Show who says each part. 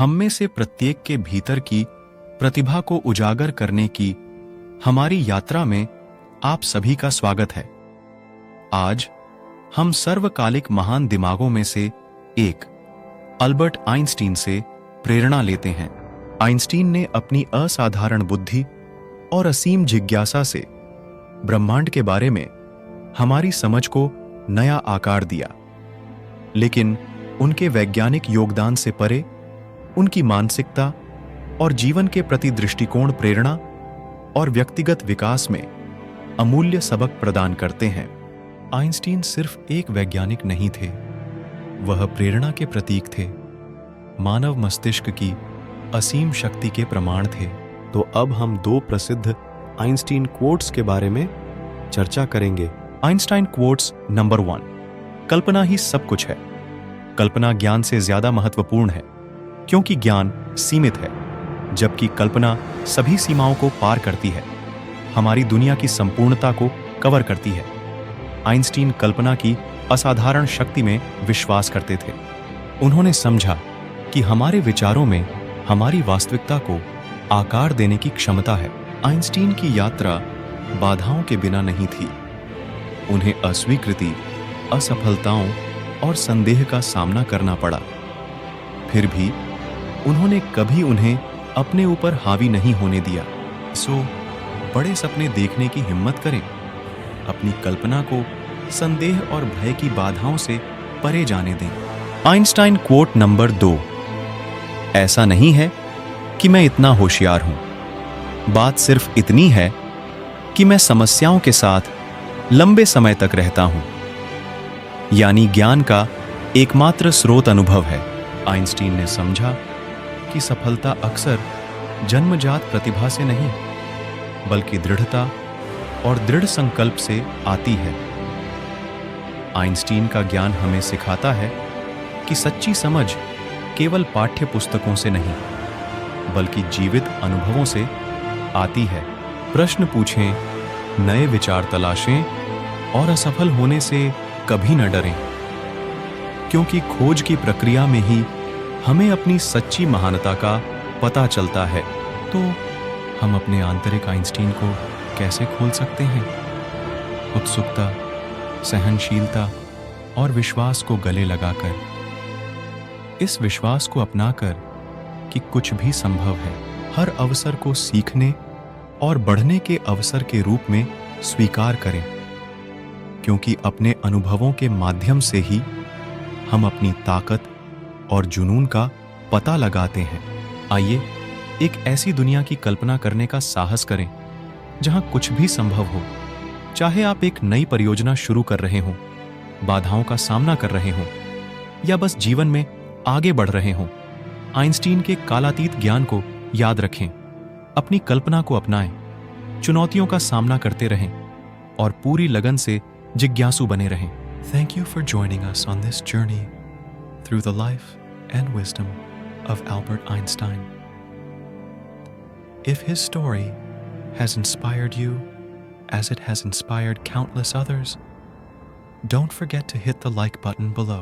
Speaker 1: हम में से प्रत्येक के भीतर की प्रतिभा को उजागर करने की हमारी यात्रा में आप सभी का स्वागत है। आज हम सर्वकालिक महान दिमागों में से एक अल्बर्ट आइंस्टीन से प्रेरणा लेते हैं। आइंस्टीन ने अपनी असाधारण बुद्धि और असीम जिज्ञासा से ब्रह्मांड के बारे में हमारी समझ को नया आकार दिया, लेकिन उनके वैज्ञानिक योगदान से परे उनकी मानसिकता और जीवन के प्रति दृष्टिकोण प्रेरणा और व्यक्तिगत विकास में अमूल्य सबक प्रदान करते हैं। आइंस्टीन सिर्फ एक वैज्ञानिक नहीं थे, वह प्रेरणा के प्रतीक थे, मानव मस्तिष्क की असीम शक्ति के प्रमाण थे।
Speaker 2: तो अब हम दो प्रसिद्ध आइंस्टीन कोट्स के बारे में चर्चा करेंगे।
Speaker 1: आइंस्टाइन कोट्स नंबर 1, कल्पना ही सब कुछ है। कल्पना ज्ञान से ज्यादा महत्वपूर्ण है, क्योंकि ज्ञान सीमित है, जबकि कल्पना सभी सीमाओं को पार करती है, हमारी दुनिया की संपूर्णता को कवर करती है। आइंस्टीन कल्पना की असाधारण शक्ति में विश्वास करते थे। उन्होंने समझा कि हमारे विचारों में हमारी वास्तविकता को आकार देने की क्षमता है। आइंस्टीन की यात्रा बाधाओं के बिना नहीं थी। उन्हें अस्वीकृति, असफलताओं और संदेह का सामना करना पड़ा। फिर भी उन्होंने कभी उन्हें अपने ऊपर हावी नहीं होने दिया। सो बड़े सपने देखने की हिम्मत करें, अपनी कल्पना को संदेह और भय की बाधाओं से परे जाने दें। आइंस्टाइन कोट नंबर 2, ऐसा नहीं है कि मैं इतना होशियार हूं, बात सिर्फ इतनी है कि मैं समस्याओं के साथ लंबे समय तक रहता हूं। यानी ज्ञान का एकमात्र स्रोत अनुभव है। आइंस्टीन ने समझा कि सफलता अक्सर जन्मजात प्रतिभा से नहीं, बल्कि दृढ़ता और दृढ़ संकल्प से आती है। आइंस्टीन का ज्ञान हमें सिखाता है कि सच्ची समझ केवल पाठ्य पुस्तकों से नहीं, बल्कि जीवित अनुभवों से आती है। प्रश्न पूछें, नए विचार तलाशें और असफल होने से कभी न डरें, क्योंकि खोज की प्रक्रिया में ही हमें अपनी सच्ची महानता का पता चलता है। तो हम अपने आंतरिक आइंस्टीन को कैसे खोल सकते हैं? उत्सुकता, सहनशीलता और विश्वास को गले लगाकर, इस विश्वास को अपनाकर कि कुछ भी संभव है। हर अवसर को सीखने और बढ़ने के अवसर के रूप में स्वीकार करें, क्योंकि अपने अनुभवों के माध्यम से ही हम अपनी ताकत और जुनून का पता लगाते हैं। आइए एक ऐसी दुनिया की कल्पना करने का साहस करें जहां कुछ भी संभव हो। चाहे आप एक नई परियोजना शुरू कर रहे हों, बाधाओं का सामना कर रहे हों, या बस जीवन में आगे बढ़ रहे हों, आइंस्टीन के कालातीत ज्ञान को याद रखें, अपनी कल्पना को अपनाएं, चुनौतियों का सामना करते रहें और पूरी लगन से जिज्ञासु बने रहें। Thank you for joining us on this journey through the life and wisdom of Albert Einstein. If his story has inspired you as it has inspired countless others, don't forget to hit the like button below.